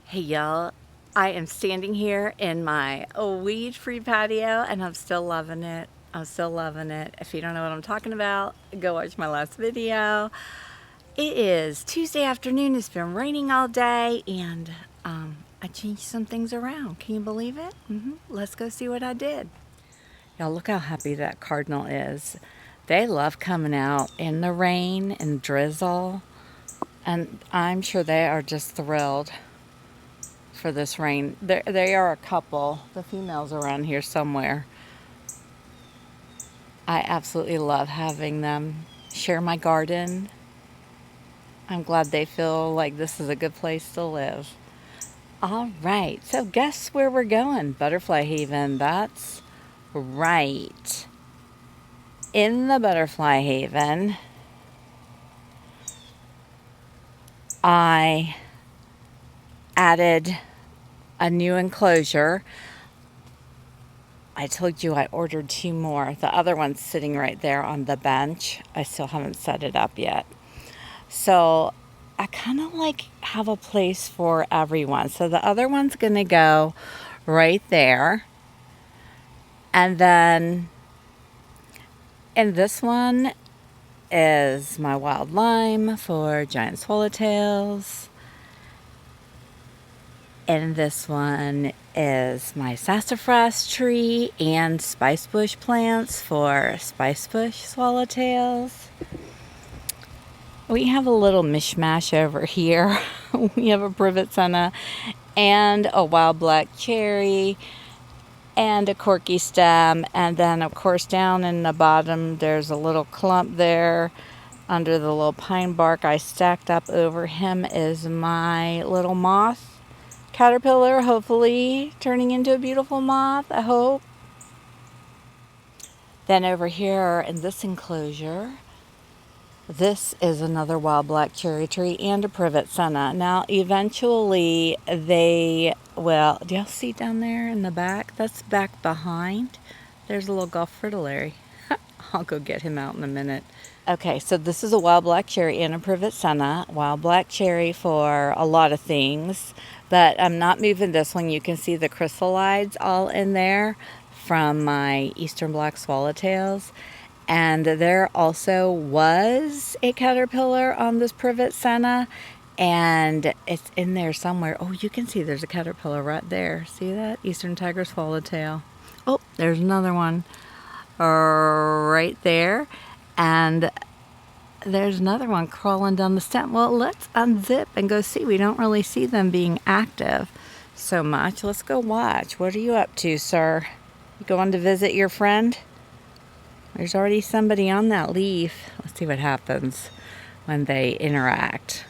Hey y'all, I am standing here in my weed-free patio and I'm still loving it. I'm still loving it. If you don't know what I'm talking about, go watch my last video. It is Tuesday afternoon. It's been raining all day and I changed some things around. Can you believe it? Let's go see what I did. Y'all, look how happy that Cardinal is. They love coming out in the rain and drizzle, and I'm sure they are just thrilled for this rain. They are a couple, the females around here somewhere. I absolutely love having them share my garden. I'm glad they feel like this is a good place to live. All right, so guess where we're going? Butterfly Haven. That's right. In the Butterfly Haven, I added a new enclosure. I told you I ordered 2 more. The other one's sitting right there on the bench. I still haven't set it up yet. So I kind of like have a place for everyone. So the other one's going to go right there. And then in this one is my wild lime for giant swallowtails. And this one is my sassafras tree and spice bush plants for spice bush swallowtails. We have a little mishmash over here. We have a privet senna and a wild black cherry and a corky stem. And then, of course, down in the bottom, there's a little clump there under the little pine bark I stacked up over him is my little moth caterpillar, hopefully turning into a beautiful moth, I hope. Then over here in this enclosure, this is another wild black cherry tree and a privet senna. Now, eventually they will, do y'all see down there in the back? That's back behind. There's a little golf fritillary. I'll go get him out in a minute. Okay, so this is a wild black cherry and a privet senna. Wild black cherry for a lot of things, but I'm not moving this one. You can see the chrysalides all in there from my eastern black swallowtails. And there also was a caterpillar on this privet senna, and it's in there somewhere. Oh, you can see there's a caterpillar right there. See that? Eastern tiger swallowtail. Oh, there's another one right there. And there's another one crawling down the stem. Well, let's unzip and go see. We don't really see them being active so much. Let's go watch. What are you up to, sir? You going to visit your friend? There's already somebody on that leaf. Let's see what happens when they interact.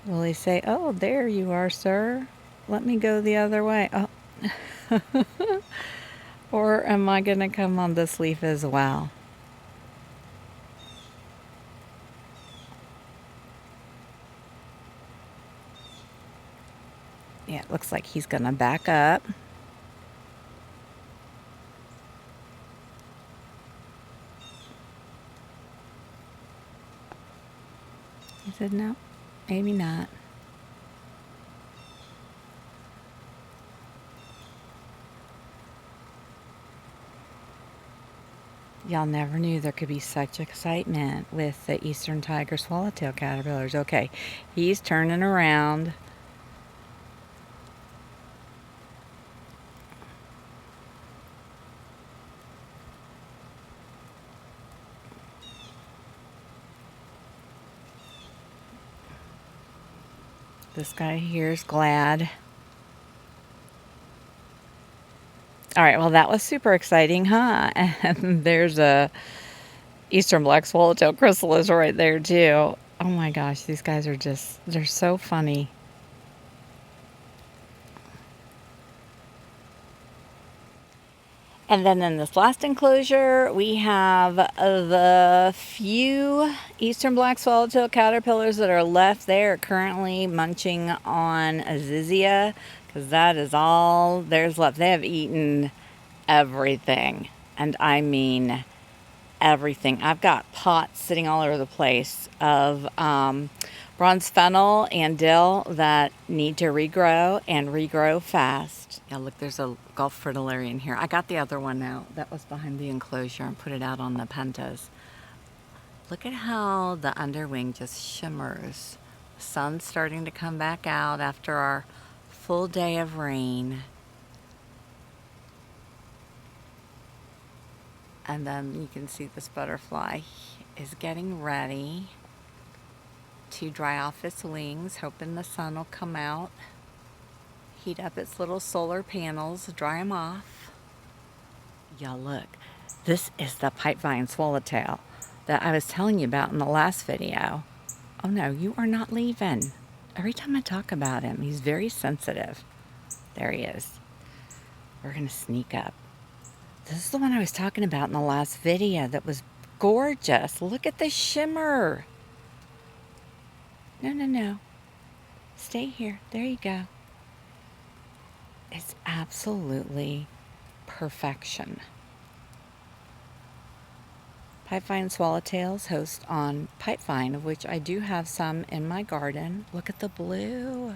Will he say, oh, there you are, sir. Let me go the other way. Oh. Or am I going to come on this leaf as well? Yeah, it looks like he's going to back up. He said, no, maybe not. Y'all never knew there could be such excitement with the eastern tiger swallowtail caterpillars. Okay, he's turning around. This guy here is glad. All right, well, that was super exciting, huh? And there's a eastern black swallowtail chrysalis right there, too. Oh my gosh, these guys are just, they're so funny. And then in this last enclosure, we have the few eastern black swallowtail caterpillars that are left there currently munching on azizia, because that is all there's left. They have eaten everything, and I mean everything. I've got pots sitting all over the place of bronze fennel and dill that need to regrow and regrow fast. Yeah, look, there's a Gulf fritillary in here. I got the other one out that was behind the enclosure and put it out on the pentas. Look at how the underwing just shimmers. The sun's starting to come back out after our full day of rain. And then you can see this butterfly is getting ready to dry off its wings, hoping the sun will come out, heat up its little solar panels, dry them off. Y'all look, this is the pipevine swallowtail that I was telling you about in the last video. Oh no, you are not leaving. Every time I talk about him, he's very sensitive. There he is. We're gonna sneak up. This is the one I was talking about in the last video that was gorgeous. Look at the shimmer. No, no, no. Stay here. There you go. It's absolutely perfection. Pipevine swallowtails host on pipevine, of which I do have some in my garden. Look at the blue.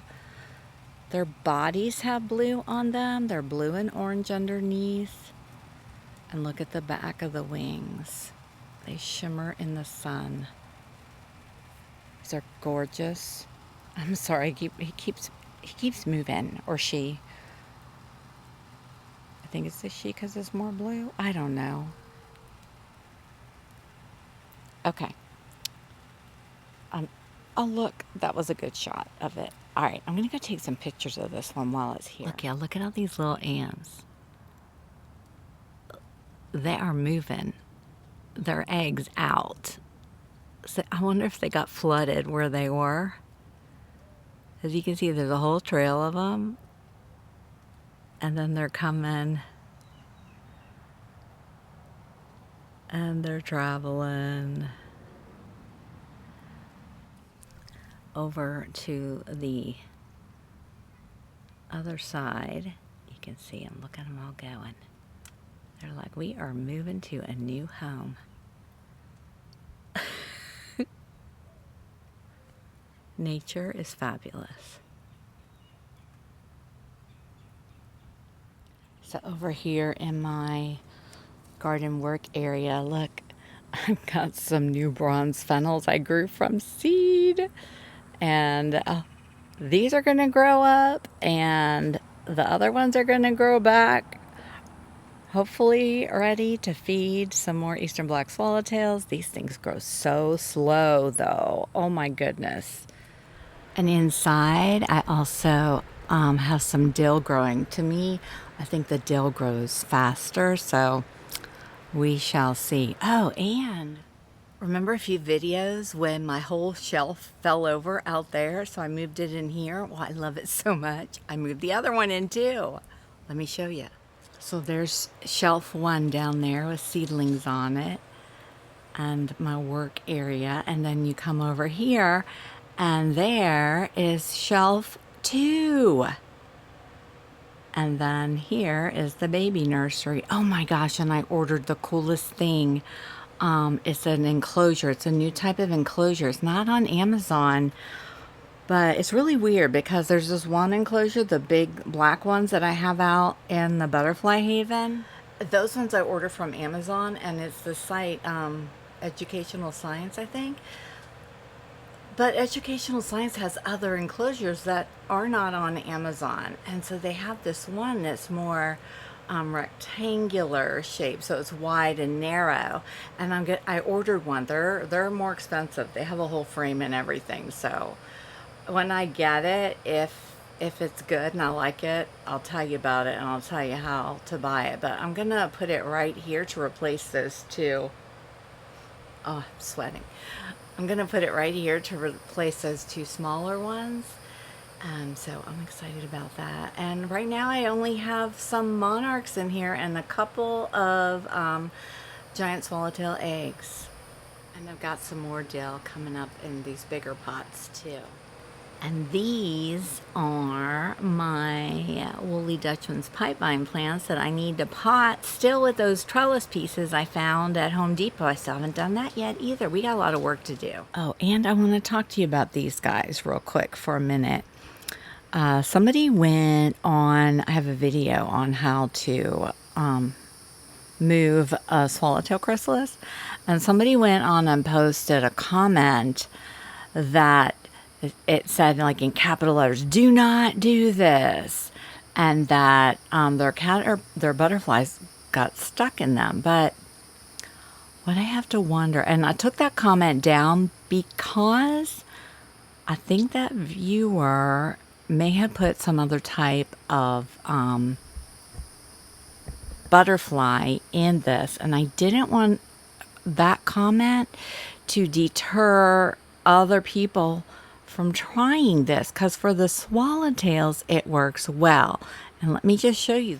Their bodies have blue on them. They're blue and orange underneath. And look at the back of the wings. They shimmer in the sun. These are gorgeous. I'm sorry, he keeps moving, or she. I think it's a she because it's more blue. I don't know. Okay. Oh look, that was a good shot of it. All right, I'm gonna go take some pictures of this one while it's here. Look, yeah, look at all these little ants. They are moving their eggs out. So I wonder if they got flooded where they were. As you can see, there's a whole trail of them. And then they're coming. And they're traveling over to the other side. You can see them. Look at them all going. They're like, we are moving to a new home. Nature is fabulous. So over here in my garden work area, look, I've got some new bronze fennels I grew from seed. And these are going to grow up, and the other ones are going to grow back. Hopefully ready to feed some more eastern black swallowtails. These things grow so slow though. Oh my goodness. And inside I also have some dill growing. To me, I think the dill grows faster, so we shall see. Oh, and remember a few videos when my whole shelf fell over out there, so I moved it in here? Well, I love it so much. I moved the other one in too. Let me show you. So there's shelf one down there with seedlings on it and my work area. And then you come over here and there is shelf two. And then here is the baby nursery. Oh my gosh, and I ordered the coolest thing. It's an enclosure. It's a new type of enclosure. It's not on Amazon. But it's really weird because there's this one enclosure, the big black ones that I have out in the butterfly haven. Those ones I order from Amazon, and it's the site Educational Science, I think. But Educational Science has other enclosures that are not on Amazon. And so they have this one that's more rectangular shape, so it's wide and narrow. And I ordered one. They're more expensive. They have a whole frame and everything, so when I get it, if it's good and I like it, I'll tell you about it and I'll tell you how to buy it. But I'm gonna put it right here to replace those two. Oh, I'm sweating. I'm gonna put it right here to replace those two smaller ones. So I'm excited about that. And right now I only have some monarchs in here and a couple of giant swallowtail eggs. And I've got some more dill coming up in these bigger pots too. And these are my woolly Dutchman's pipevine plants that I need to pot still with those trellis pieces I found at Home Depot. I still haven't done that yet either. We got a lot of work to do. Oh, and I want to talk to you about these guys real quick for a minute. Somebody went on, I have a video on how to move a swallowtail chrysalis, and somebody went on and posted a comment that it said, like in capital letters, "Do not do this," and that their butterflies got stuck in them. But what I have to wonder, and I took that comment down because I think that viewer may have put some other type of butterfly in this, and I didn't want that comment to deter other people from trying this, because for the swallowtails it works well. And let me just show you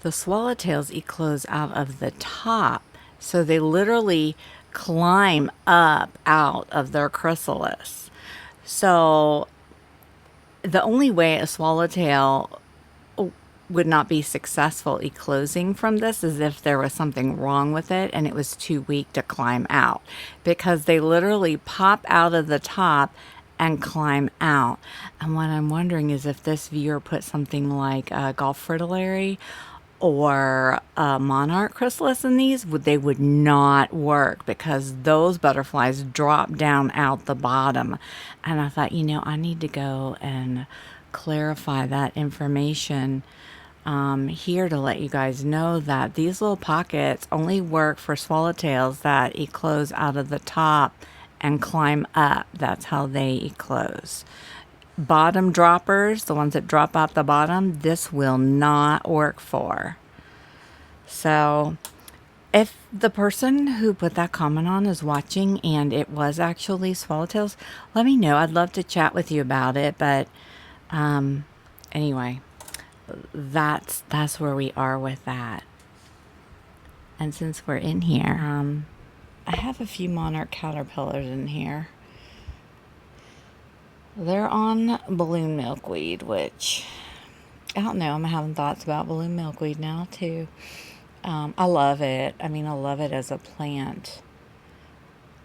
the swallowtails eclose out of the top, so they literally climb up out of their chrysalis. So the only way a swallowtail would not be successful eclosing from this is if there was something wrong with it and it was too weak to climb out, because they literally pop out of the top and climb out. And what I'm wondering is if this viewer put something like a Gulf fritillary or a monarch chrysalis in these, they would not work, because those butterflies drop down out the bottom. And I thought, I need to go and clarify that information here to let you guys know that these little pockets only work for swallowtails that eclose out of the top and climb up. That's how they eclose. Bottom droppers, the ones that drop out the bottom, this will not work for. So if the person who put that comment on is watching and it was actually swallowtails, let me know. I'd love to chat with you about it. But anyway, that's where we are with that. And since we're in here, I have a few monarch caterpillars in here. They're on balloon milkweed, which I don't know. I'm having thoughts about balloon milkweed now too. I love it. I mean, I love it as a plant.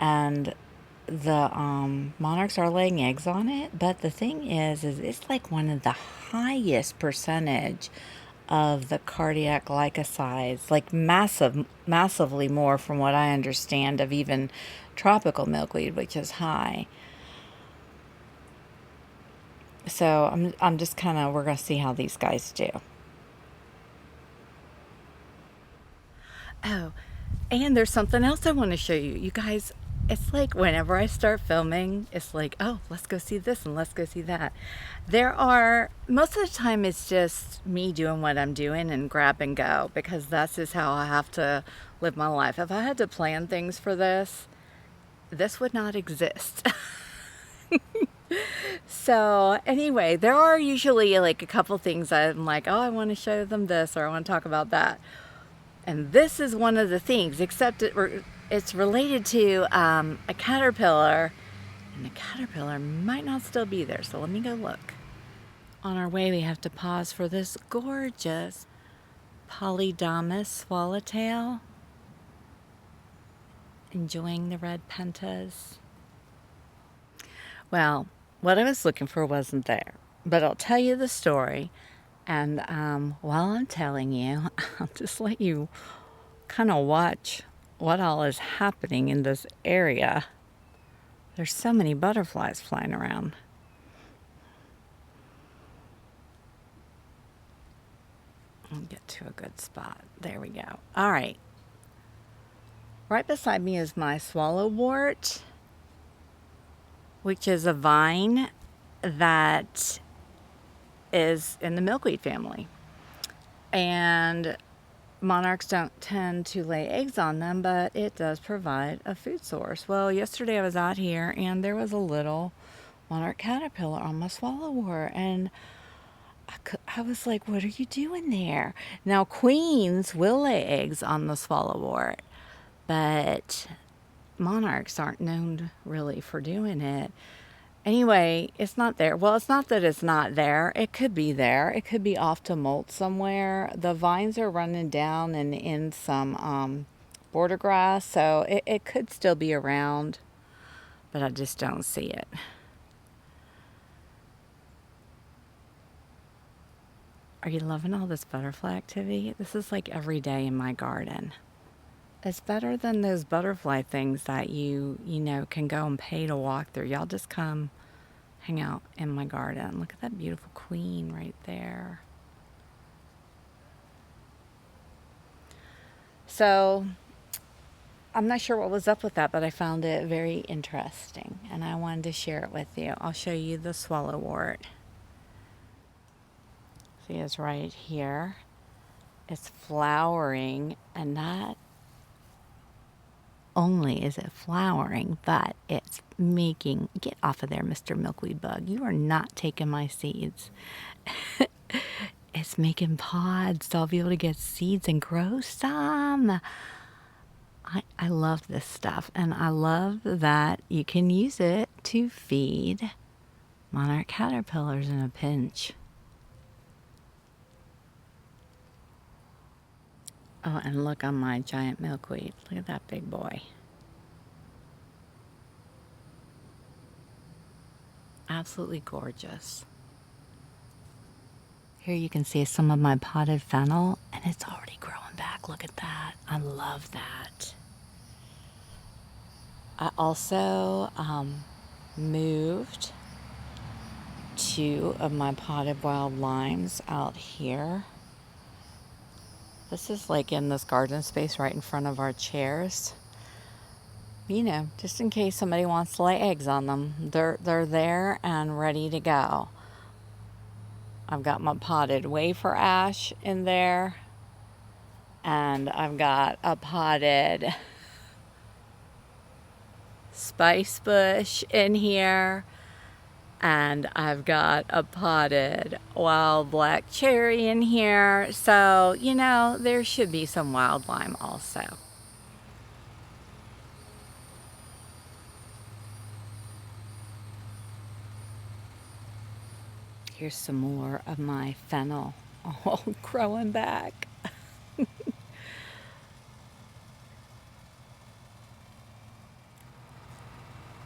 And the monarchs are laying eggs on it, but the thing is it's like one of the highest percentage of the cardiac glycosides, like massively more from what I understand of even tropical milkweed, which is high. So I'm just we're going to see how these guys do. Oh, and there's something else I want to show you. You guys, it's like whenever I start filming, it's like, oh, let's go see this and let's go see that. Most of the time it's just me doing what I'm doing and grab and go, because that's just how I have to live my life. If I had to plan things for this would not exist. So anyway, there are usually like a couple things I'm like, oh, I want to show them this, or I want to talk about that. And this is one of the things, except it's related to a caterpillar, and the caterpillar might not still be there, so let me go look. On our way, we have to pause for this gorgeous Polydamas swallowtail, enjoying the red pentas. Well, what I was looking for wasn't there, but I'll tell you the story. And while I'm telling you, I'll just let you kind of watch what all is happening in this area. There's so many butterflies flying around. I'll get to a good spot. There we go. All right. Right beside me is my Swallowwart, which is a vine that is in the milkweed family. And monarchs don't tend to lay eggs on them, but it does provide a food source. Well, yesterday I was out here and there was a little monarch caterpillar on my Swallowwart, and I was like, what are you doing there? Now, queens will lay eggs on the Swallowwart, but monarchs aren't known really for doing it. Anyway, it's not there. Well, it's not that it's not there. It could be there. It could be off to molt somewhere. The vines are running down and in some border grass, so it could still be around, but I just don't see it. Are you loving all this butterfly activity? This is like every day in my garden. It's better than those butterfly things that you know, can go and pay to walk through. Y'all just come hang out in my garden. Look at that beautiful queen right there. So I'm not sure what was up with that, but I found it very interesting and I wanted to share it with you. I'll show you the swallowwort. See, it's right here. It's flowering, and not only is it flowering, but it's making, get off of there, Mr. Milkweed Bug. You are not taking my seeds. It's making pods, so I'll be able to get seeds and grow some. I love this stuff, and I love that you can use it to feed monarch caterpillars in a pinch. Oh, and look on my giant milkweed. Look at that big boy. Absolutely gorgeous. Here you can see some of my potted fennel, and it's already growing back. Look at that. I love that. I also moved 2 of my potted wild limes out here. This is like in this garden space right in front of our chairs. You know, just in case somebody wants to lay eggs on them. They're there and ready to go. I've got my potted wafer ash in there. And I've got a potted spice bush in here. And I've got a potted wild black cherry in here. So, you know, there should be some wild lime also. Here's some more of my fennel all growing back.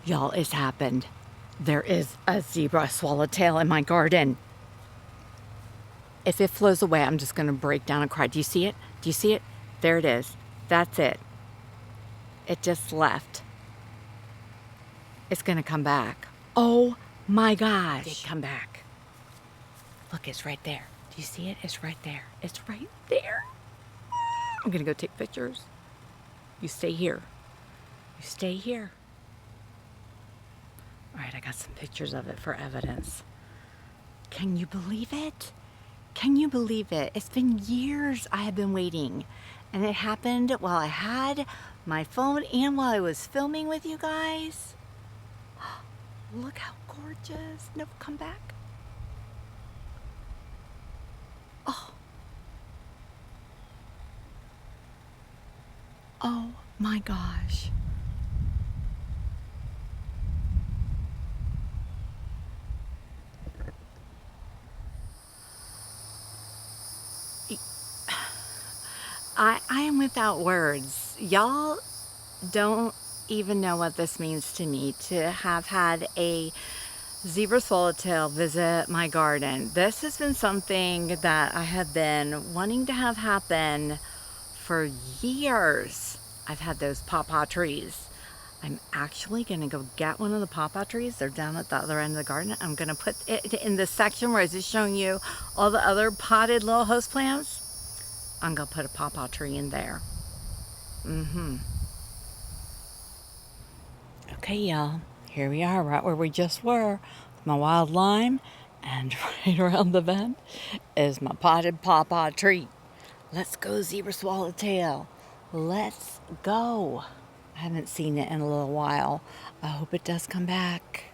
Y'all, it's happened. There is a zebra swallowtail in my garden. If it flows away, I'm just going to break down and cry. Do you see it? Do you see it? There it is. That's it. It just left. It's going to come back. Oh my gosh. It come back. Look, it's right there. Do you see it? It's right there. It's right there. I'm going to go take pictures. You stay here. You stay here. All right, I got some pictures of it for evidence. Can you believe it? Can you believe it? It's been years I have been waiting. And it happened while I had my phone and while I was filming with you guys. Look how gorgeous. No, come back. Oh. Oh my gosh. I am without words. Y'all don't even know what this means to me to have had a zebra swallowtail visit my garden. This has been something that I have been wanting to have happen for years. I've had those pawpaw trees. I'm actually going to go get one of the pawpaw trees. They're down at the other end of the garden. I'm going to put it in the section where I was just showing you all the other potted little host plants. I'm going to put a pawpaw tree in there. Okay, y'all. Here we are, right where we just were. My wild lime. And right around the bend is my potted pawpaw tree. Let's go, zebra swallowtail. Let's go. I haven't seen it in a little while. I hope it does come back.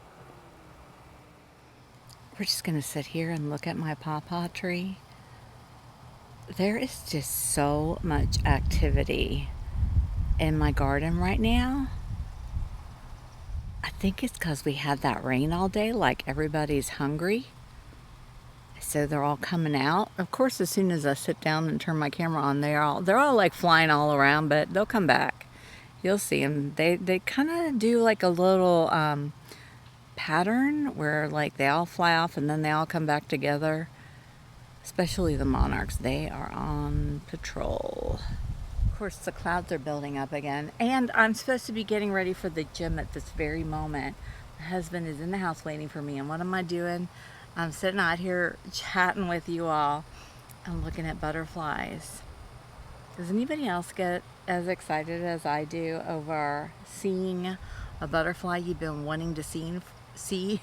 We're just going to sit here and look at my pawpaw tree. There is just so much activity in my garden right now. I think it's because we had that rain all day, like everybody's hungry. So they're all coming out. Of course, as soon as I sit down and turn my camera on, they're all like flying all around, but they'll come back. You'll see them. They kind of do like a little pattern where like they all fly off and then they all come back together. Especially the monarchs. They are on patrol. Of course, the clouds are building up again. And I'm supposed to be getting ready for the gym at this very moment. My husband is in the house waiting for me. And what am I doing? I'm sitting out here chatting with you all. I'm looking at butterflies. Does anybody else get as excited as I do over seeing a butterfly you've been wanting to see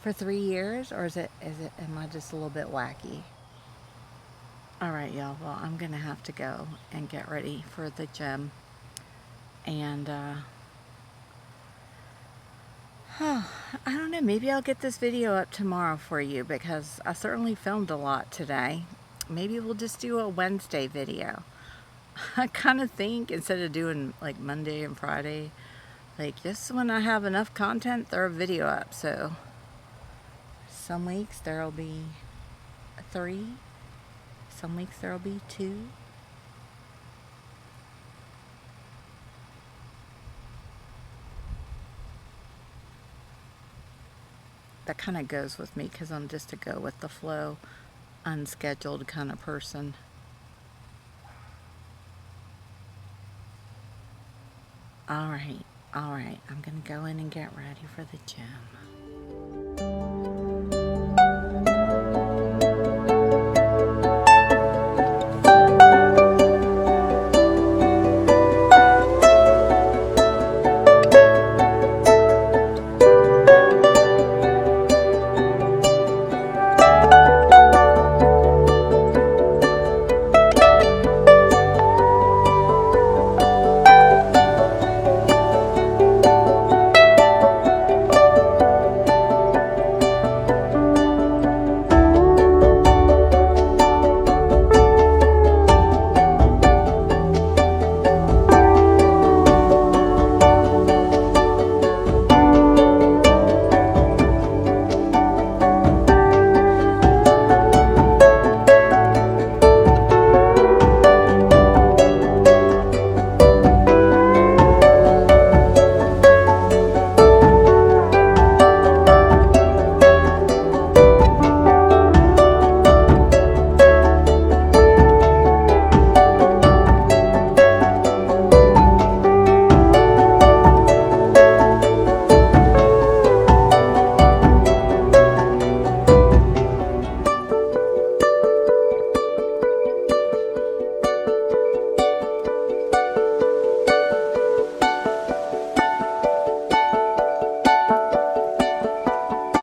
for 3 years? Or am I just a little bit wacky? All right, y'all. Well, I'm going to have to go and get ready for the gym. And, I don't know. Maybe I'll get this video up tomorrow for you because I certainly filmed a lot today. Maybe we'll just do a Wednesday video. I kind of think instead of doing like Monday and Friday, like just when I have enough content, throw a video up. So some weeks there'll be 3. Some weeks there'll be 2. That kind of goes with me because I'm just a go with the flow, unscheduled kind of person. All right. I'm going to go in and get ready for the gym.